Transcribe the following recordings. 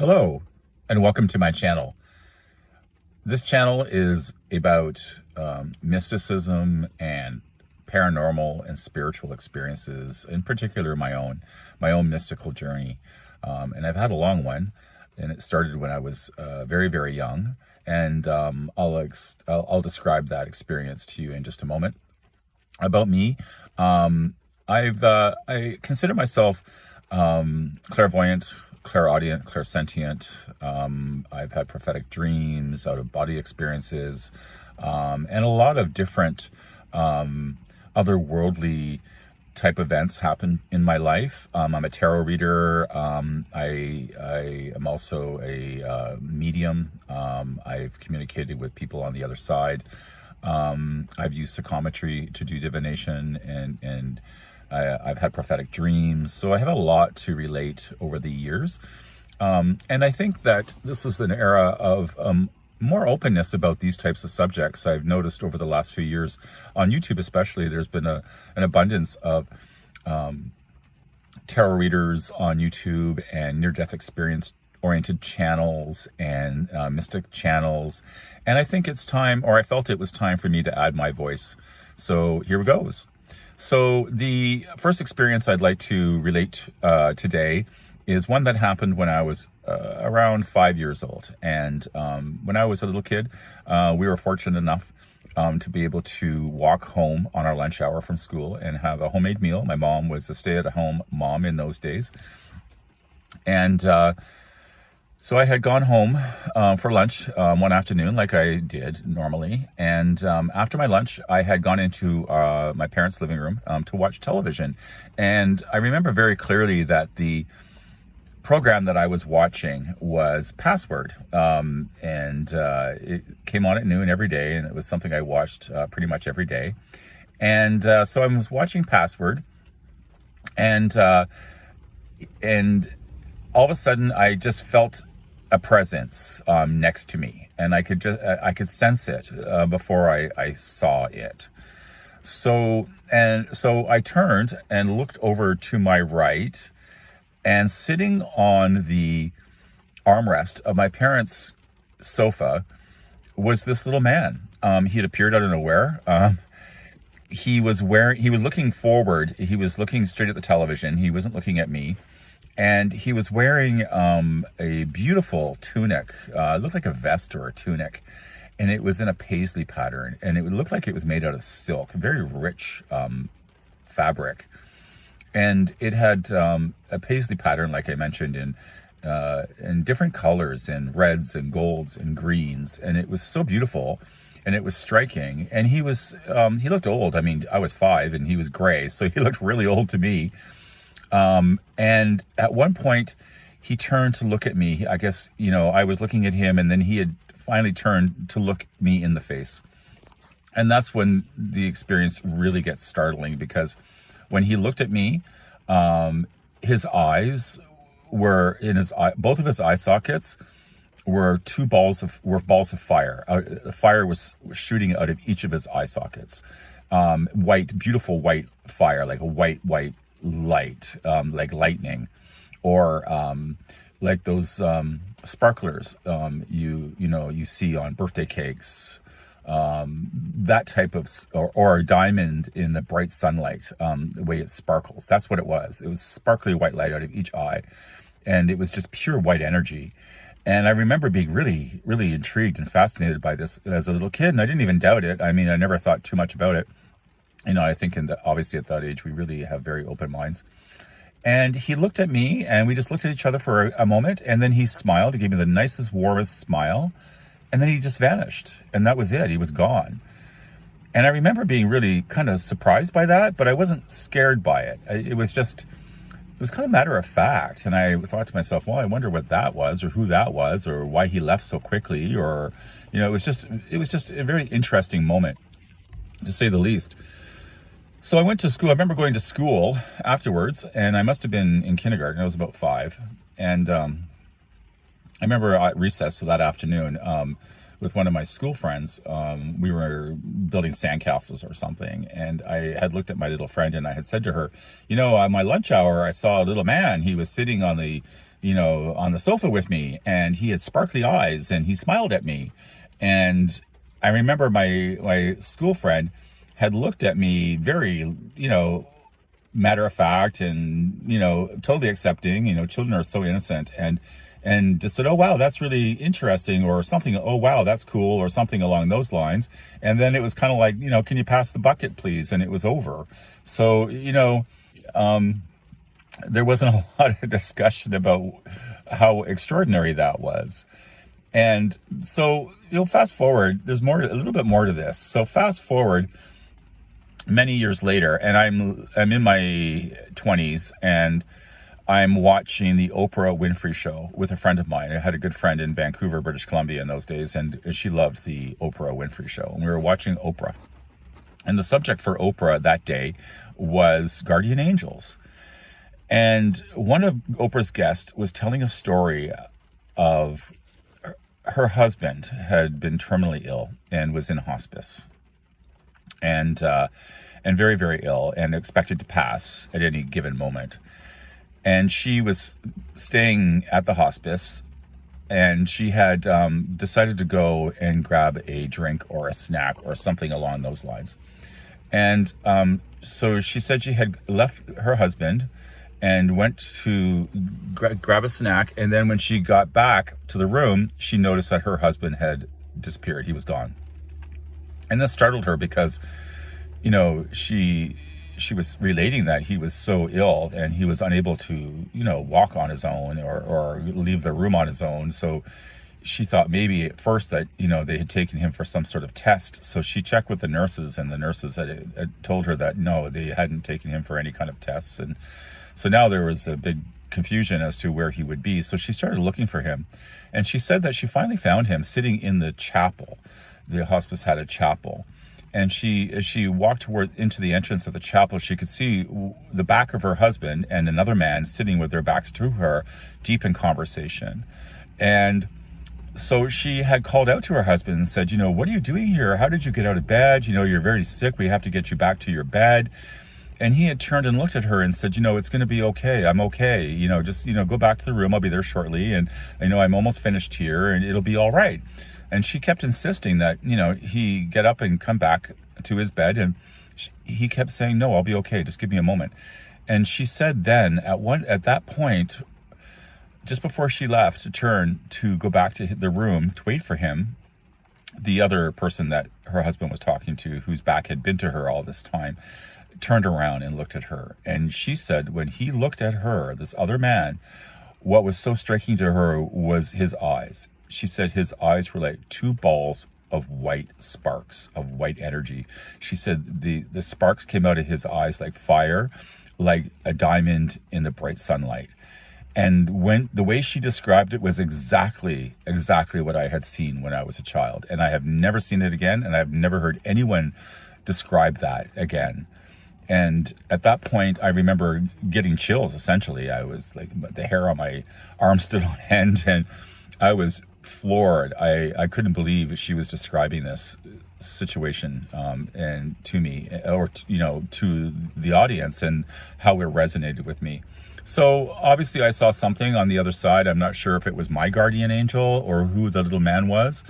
Hello, and welcome to my channel. This channel is about mysticism and paranormal and spiritual experiences, in particular my own mystical journey. And I've had a long one, and it started when I was very, very young. And I'll describe that experience to you in just a moment. About me, I consider myself clairvoyant, clairaudient, clairsentient. I've had prophetic dreams, out-of-body experiences, and a lot of different otherworldly type events happen in my life. I'm a tarot reader. I am also a medium. I've communicated with people on the other side. I've used psychometry to do divination, and I've had prophetic dreams. So I have a lot to relate over the years. And I think that this is an era of more openness about these types of subjects. I've noticed over the last few years, on YouTube especially, there's been an abundance of tarot readers on YouTube and near-death experience oriented channels and mystic channels. And I think it's time, or I felt it was time for me to add my voice. So here goes. So the first experience I'd like to relate today is one that happened when I was around 5 years old. And when I was a little kid, we were fortunate enough to be able to walk home on our lunch hour from school and have a homemade meal. My mom was a stay-at-home mom in those days. And so I had gone home for lunch one afternoon, like I did normally. And after my lunch, I had gone into my parents' living room to watch television. And I remember very clearly that the program that I was watching was Password. It came on at noon every day, and it was something I watched pretty much every day. And so I was watching Password, and all of a sudden I just felt a presence next to me, and I could sense it before I saw it. So I turned and looked over to my right, and sitting on the armrest of my parents' sofa was this little man. He had appeared out of nowhere. He was looking forward. He was looking straight at the television. He wasn't looking at me. And he was wearing a beautiful tunic. It looked like a vest or a tunic. And it was in a paisley pattern. And it looked like it was made out of silk, very rich fabric. And it had a paisley pattern, like I mentioned, in different colors, in reds and golds and greens. And it was so beautiful, and it was striking. And he looked old. I mean, I was 5 and he was gray, so he looked really old to me. And at one point he turned to look at me. I guess, I was looking at him, and then he had finally turned to look me in the face. And that's when the experience really gets startling, because when he looked at me, his eyes were both of his eye sockets were balls of fire. The fire was shooting out of each of his eye sockets. Beautiful white fire, like a white light, like lightning, or like those sparklers you see on birthday cakes, that type of, or a diamond in the bright sunlight, the way it sparkles. That's what it was. It was sparkly white light out of each eye, and it was just pure white energy. And I remember being really, really intrigued and fascinated by this as a little kid, and I didn't even doubt it. I mean, I never thought too much about it. I think obviously at that age, we really have very open minds. And he looked at me, and we just looked at each other for a moment, and then he smiled. He gave me the nicest, warmest smile, and then he just vanished. And that was it. He was gone. And I remember being really kind of surprised by that, but I wasn't scared by it. It was kind of matter of fact. And I thought to myself, well, I wonder what that was, or who that was, or why he left so quickly, or, it was just a very interesting moment, to say the least. So I went to school. I remember going to school afterwards, and I must have been in kindergarten. I was about 5. And I remember at recess that afternoon, with one of my school friends, we were building sandcastles or something. And I had looked at my little friend, and I had said to her, on my lunch hour, I saw a little man. He was sitting on the on the sofa with me, and he had sparkly eyes, and he smiled at me. And I remember my school friend had looked at me very, matter of fact, and totally accepting. Children are so innocent, and just said, "Oh wow, that's really interesting," or something. "Oh wow, that's cool," or something along those lines. And then it was kind of like, "Can you pass the bucket, please?" And it was over. So there wasn't a lot of discussion about how extraordinary that was. And so fast forward. There's a little bit more to this. So fast forward many years later, and I'm in my 20s, and I'm watching the Oprah Winfrey show with a friend of mine. I had a good friend in Vancouver, British Columbia in those days, and she loved the Oprah Winfrey show. And we were watching Oprah. And the subject for Oprah that day was guardian angels. And one of Oprah's guests was telling a story of her husband had been terminally ill and was in hospice. And very, very ill, and expected to pass at any given moment. And she was staying at the hospice, and she had decided to go and grab a drink or a snack or something along those lines. And so she said she had left her husband and went to grab a snack. And then when she got back to the room, she noticed that her husband had disappeared. He was gone. And this startled her because, she was relating that he was so ill and he was unable to, walk on his own or leave the room on his own. So she thought maybe at first that, they had taken him for some sort of test. So she checked with the nurses, and the nurses had told her that no, they hadn't taken him for any kind of tests. And so now there was a big confusion as to where he would be. So she started looking for him. And she said that she finally found him sitting in the chapel. The hospice had a chapel. And as she walked into the entrance of the chapel, she could see the back of her husband and another man sitting with their backs to her, deep in conversation. And so she had called out to her husband and said, "What are you doing here? How did you get out of bed? You're very sick. We have to get you back to your bed." And he had turned and looked at her and said, "It's going to be okay. I'm okay. Just, go back to the room. I'll be there shortly. And I'm almost finished here, and it'll be all right." And she kept insisting that, he get up and come back to his bed. And he kept saying, "No, I'll be okay. Just give me a moment." And she said then at that point, just before she left to turn to go back to the room to wait for him, the other person that her husband was talking to, whose back had been to her all this time, turned around and looked at her. And she said when he looked at her, this other man, what was so striking to her was his eyes. She said his eyes were like two balls of white sparks, of white energy. She said the sparks came out of his eyes like fire, like a diamond in the bright sunlight. And when the way she described it was exactly what I had seen when I was a child. And I have never seen it again, and I've never heard anyone describe that again. And at that point, I remember getting chills, essentially. I was like, the hair on my arm stood on end, and I was floored. I couldn't believe she was describing this situation and to me, or to the audience, and how it resonated with me. So obviously I saw something on the other side. I'm not sure if it was my guardian angel or who the little man was.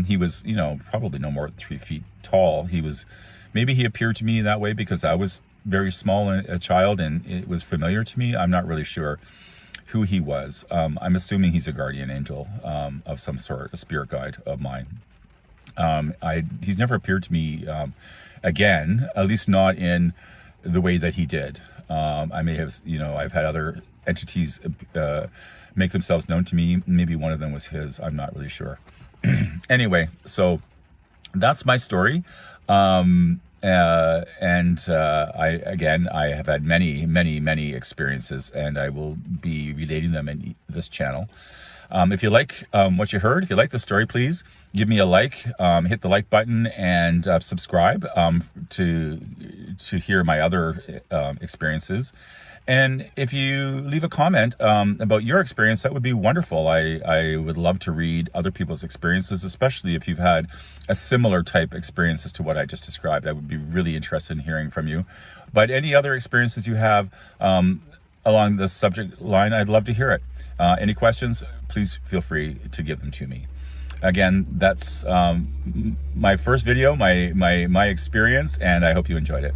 He was, probably no more than 3 feet tall. Maybe he appeared to me that way because I was very small, a child, and it was familiar to me. I'm not really sure who he was. I'm assuming he's a guardian angel of some sort, a spirit guide of mine. He's never appeared to me again, at least not in the way that he did. I may have, I've had other entities make themselves known to me. Maybe one of them was his. I'm not really sure. Anyway, so that's my story. I have had many experiences, and I will be relating them in this channel. If you like what you heard, if you like the story, please give me a like, hit the like button, and subscribe to hear my other experiences. And if you leave a comment about your experience, that would be wonderful. I would love to read other people's experiences, especially if you've had a similar type experience as to what I just described. I would be really interested in hearing from you. But any other experiences you have, along the subject line, I'd love to hear it. Any questions, please feel free to give them to me. Again, that's my first video, my experience, and I hope you enjoyed it.